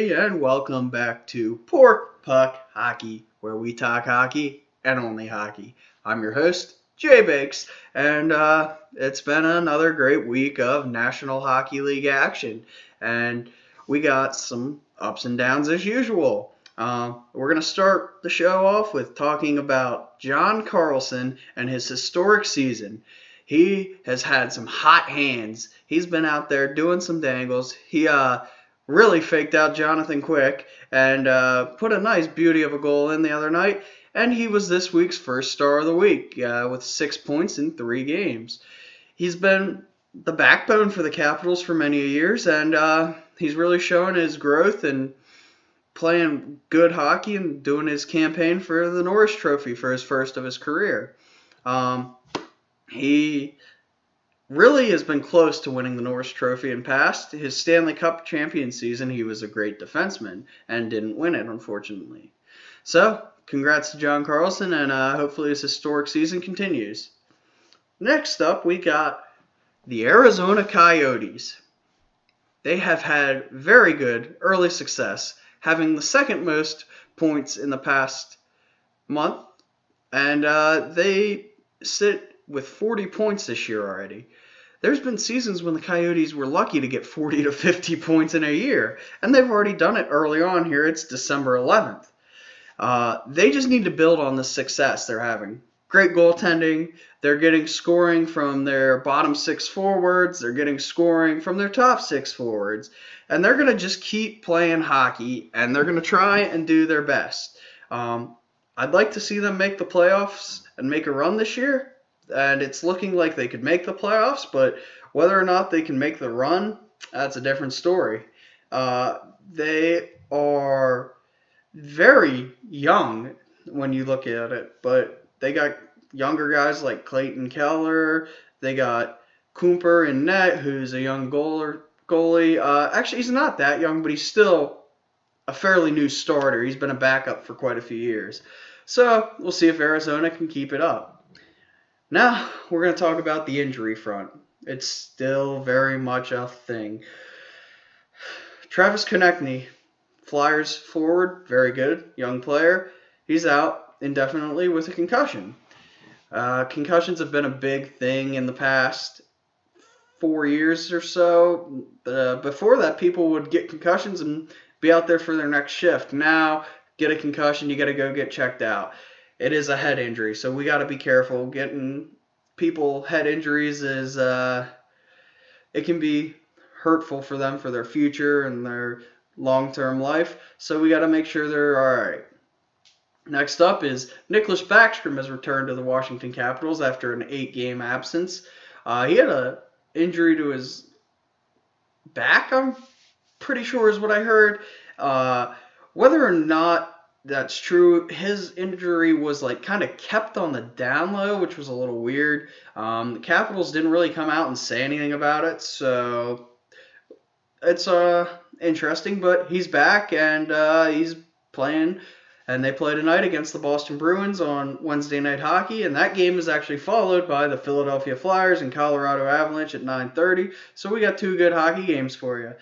everybody, and welcome back to Pork Puck Hockey, where we talk hockey and only hockey. I'm your host, JBACS, and it's been another great week of National Hockey League action, and we got some ups and downs as usual. We're going to start the show off with talking about John Carlson and his historic season. He has had some hot hands. He's been out there doing some dangles. He really faked out Jonathan Quick and put a nice beauty of a goal in the other night. And he was this week's first star of the week with 6 points in 3 games. He's been the backbone for the Capitals for many years, and he's really shown his growth and playing good hockey and doing his campaign for the Norris Trophy for his first of his career. He really has been close to winning the Norris Trophy in past. His Stanley Cup champion season, he was a great defenseman and didn't win it, unfortunately. So, congrats to John Carlson, and hopefully his historic season continues. Next up, we got the Arizona Coyotes. They have had very good early success, having the second most points in the past month, and they sit with 40 points this year already. There's been seasons when the Coyotes were lucky to get 40 to 50 points in a year, and they've already done it early on here. It's December 11th. They just need to build on the success they're having. Great goaltending. They're getting scoring from their bottom 6 forwards. They're getting scoring from their top 6 forwards. And they're going to just keep playing hockey, and they're going to try and do their best. I'd like to see them make the playoffs and make a run this year. And it's looking like they could make the playoffs, but whether or not they can make the run, that's a different story. They are very young when you look at it, but they got younger guys like Clayton Keller. They got Cooper in net, who's a young goalie. Actually, he's not that young, but he's still a fairly new starter. He's been a backup for quite a few years. So we'll see if Arizona can keep it up. Now, we're going to talk about the injury front. It's still very much a thing. Travis Konechny, Flyers forward, very good, young player. He's out indefinitely with a concussion. Concussions have been a big thing in the past 4 years or so. Before that, people would get concussions and be out there for their next shift. Now, get a concussion, you got to go get checked out. It is a head injury, so we got to be careful. Getting people head injuries is it can be hurtful for them for their future and their long-term life. So we got to make sure they're all right. Next up is Nicholas Backstrom has returned to the Washington Capitals after an 8-game absence. He had an injury to his back, I'm pretty sure is what I heard. Whether or not that's true, his injury was kind of kept on the down low, which was a little weird. The Capitals didn't really come out and say anything about it, so it's interesting, but he's back and he's playing, and they play tonight against the Boston Bruins on Wednesday Night Hockey, and that game is actually followed by the Philadelphia Flyers and Colorado Avalanche at 9:30, so we got 2 good hockey games for you.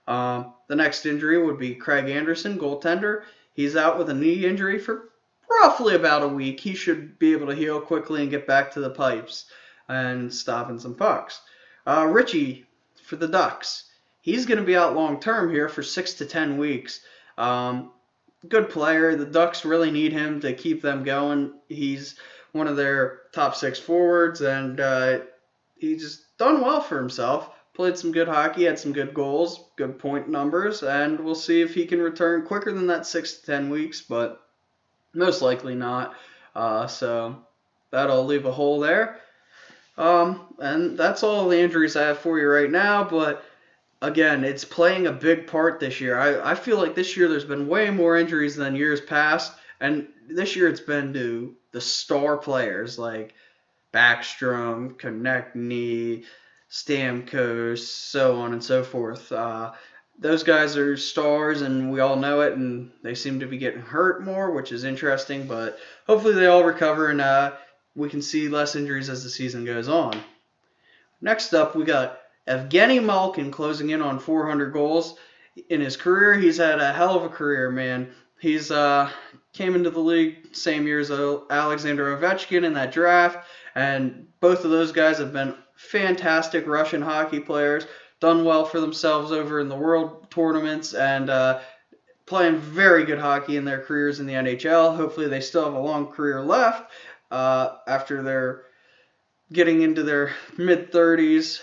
The next injury would be Craig Anderson, goaltender. He's out with a knee injury for roughly about a week. He should be able to heal quickly and get back to the pipes and stopping some pucks. Richie for the Ducks. He's going to be out long term here for 6 to 10 weeks. Good player. The Ducks really need him to keep them going. He's one of their top 6 forwards, and he's just done well for himself. Played some good hockey, had some good goals, good point numbers, and we'll see if he can return quicker than that 6 to 10 weeks, but most likely not. So that'll leave a hole there. And that's all the injuries I have for you right now, but again, it's playing a big part this year. I feel like this year there's been way more injuries than years past, and this year it's been to the star players like Backstrom, Konechny, Stamkos, so on and so forth. Those guys are stars, and we all know it, and they seem to be getting hurt more, which is interesting, but hopefully they all recover, and we can see less injuries as the season goes on. Next up, we got Evgeny Malkin closing in on 400 goals. in his career. He's had a hell of a career, man. He's came into the league same year as Alexander Ovechkin in that draft, and both of those guys have been fantastic Russian hockey players, done well for themselves over in the world tournaments, and playing very good hockey in their careers in the NHL. Hopefully they still have a long career left after they're getting into their mid-30s,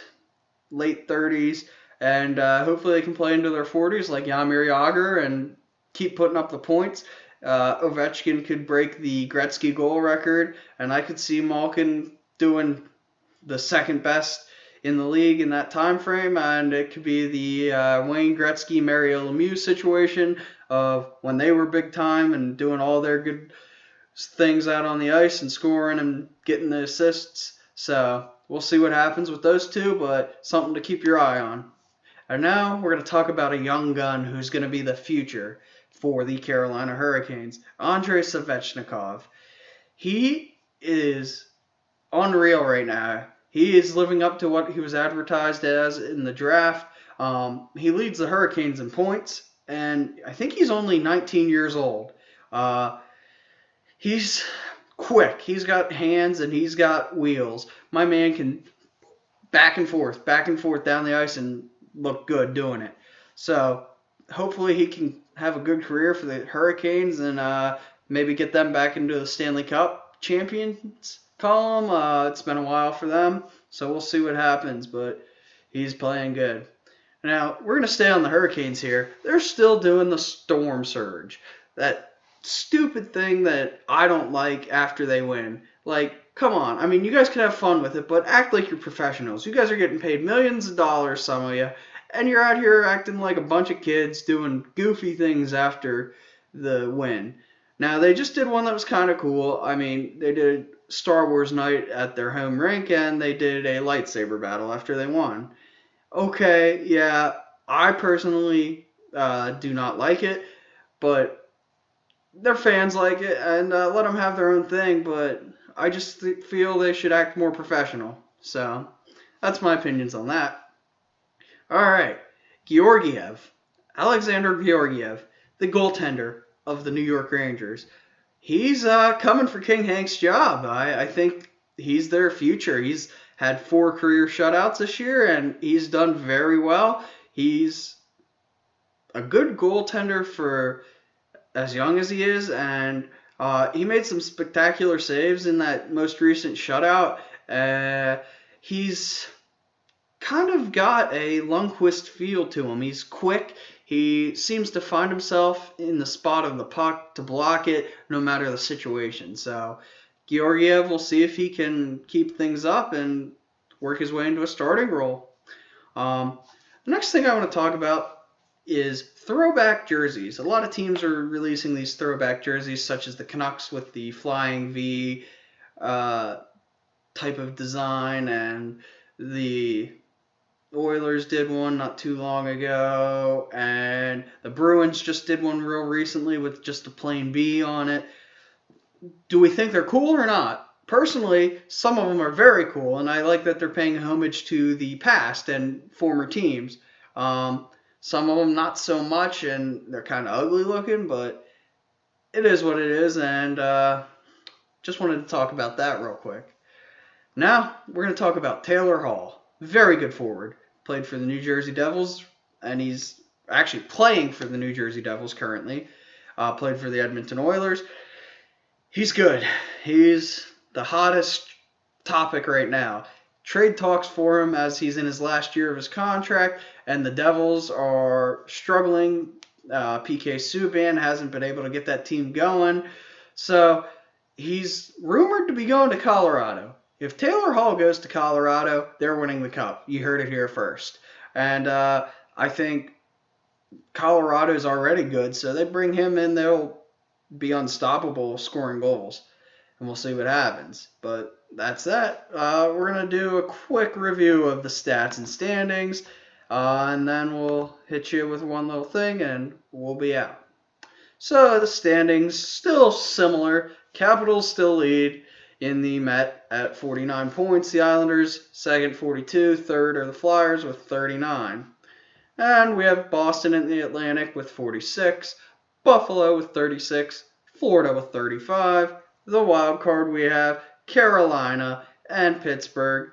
late 30s, and hopefully they can play into their 40s like Jaromir Jagr and keep putting up the points. Ovechkin could break the Gretzky goal record, and I could see Malkin doing the second best in the league in that time frame, and it could be the Wayne Gretzky, Mario Lemieux situation of when they were big time and doing all their good things out on the ice and scoring and getting the assists. So we'll see what happens with those two, but something to keep your eye on. And now we're going to talk about a young gun who's going to be the future for the Carolina Hurricanes, Andrei Svechnikov. He is unreal right now. He is living up to what he was advertised as in the draft. He leads the Hurricanes in points, and I think he's only 19 years old. He's quick. He's got hands and he's got wheels. My man can back and forth down the ice and look good doing it. So hopefully he can have a good career for the Hurricanes and maybe get them back into the Stanley Cup champions column. It's been a while for them, so we'll see what happens, but he's playing good. Now, we're going to stay on the Hurricanes here. They're still doing the storm surge. That stupid thing that I don't like after they win. Like, come on. I mean, you guys can have fun with it, but act like you're professionals. You guys are getting paid millions of dollars, some of you, and you're out here acting like a bunch of kids doing goofy things after the win. Now, they just did one that was kind of cool. I mean, they did Star Wars night at their home rink, and they did a lightsaber battle after they won. Okay, yeah, I personally do not like it, but their fans like it, and let them have their own thing, but I just feel they should act more professional. So, that's my opinions on that. All right, Alexander Georgiev, the goaltender of the New York Rangers. He's coming for King Hank's job. I think he's their future. He's had 4 career shutouts this year, and he's done very well. He's a good goaltender for as young as he is, and he made some spectacular saves in that most recent shutout. He's kind of got a Lundqvist feel to him. He's quick. He seems to find himself in the spot of the puck to block it no matter the situation. So Georgiev, will see if he can keep things up and work his way into a starting role. The next thing I want to talk about is throwback jerseys. A lot of teams are releasing these throwback jerseys, such as the Canucks with the flying V type of design, and the Oilers did one not too long ago, and the Bruins just did one real recently with just a plain B on it. Do we think they're cool or not? Personally, some of them are very cool, and I like that they're paying homage to the past and former teams. Some of them not so much, and they're kind of ugly looking, but it is what it is, and just wanted to talk about that real quick. Now, we're going to talk about Taylor Hall. Very good forward. Played for the New Jersey Devils, and he's actually playing for the New Jersey Devils currently. Played for the Edmonton Oilers. He's good. He's the hottest topic right now. Trade talks for him as he's in his last year of his contract, and the Devils are struggling. PK Subban hasn't been able to get that team going. So he's rumored to be going to Colorado. If Taylor Hall goes to Colorado, they're winning the Cup. You heard it here first. And I think Colorado's already good, so they bring him in, they'll be unstoppable scoring goals. And we'll see what happens. But that's that. We're going to do a quick review of the stats and standings, and then we'll hit you with one little thing, and we'll be out. So the standings, still similar. Capitals still lead in the Met at 49 points. The Islanders, second, 42. Third are the Flyers with 39. And we have Boston in the Atlantic with 46, Buffalo with 36, Florida with 35. The wild card we have Carolina and Pittsburgh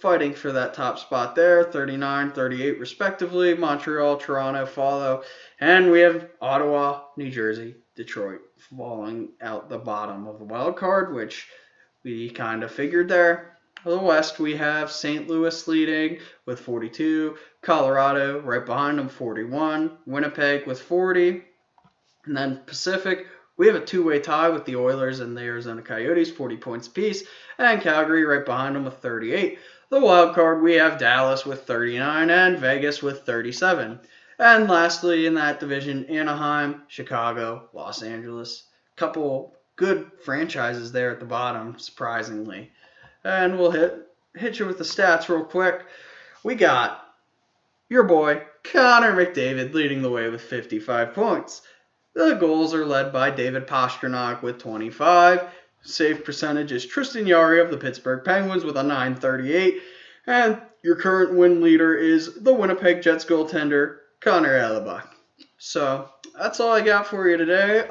fighting for that top spot there, 39, 38 respectively. Montreal, Toronto follow. And we have Ottawa, New Jersey, Detroit falling out the bottom of the wild card, which we kind of figured there. The West, we have St. Louis leading with 42, Colorado right behind them 41, Winnipeg with 40, and then Pacific, we have a two-way tie with the Oilers and the Arizona Coyotes, 40 points apiece, and Calgary right behind them with 38. The wild card, we have Dallas with 39 and Vegas with 37. And lastly, in that division, Anaheim, Chicago, Los Angeles. Couple good franchises there at the bottom, surprisingly. And we'll hit you with the stats real quick. We got your boy, Connor McDavid, leading the way with 55 points. The goals are led by David Pastrnak with 25. Save percentage is Tristan Jarry of the Pittsburgh Penguins with a .938. And your current win leader is the Winnipeg Jets goaltender, Connor Hellebuck. So that's all I got for you today.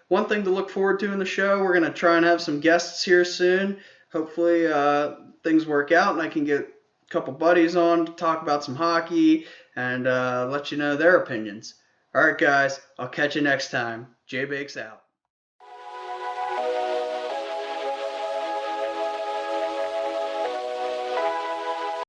One thing to look forward to in the show, we're going to try and have some guests here soon. Hopefully things work out and I can get a couple buddies on to talk about some hockey and let you know their opinions. All right, guys, I'll catch you next time. JBACS out.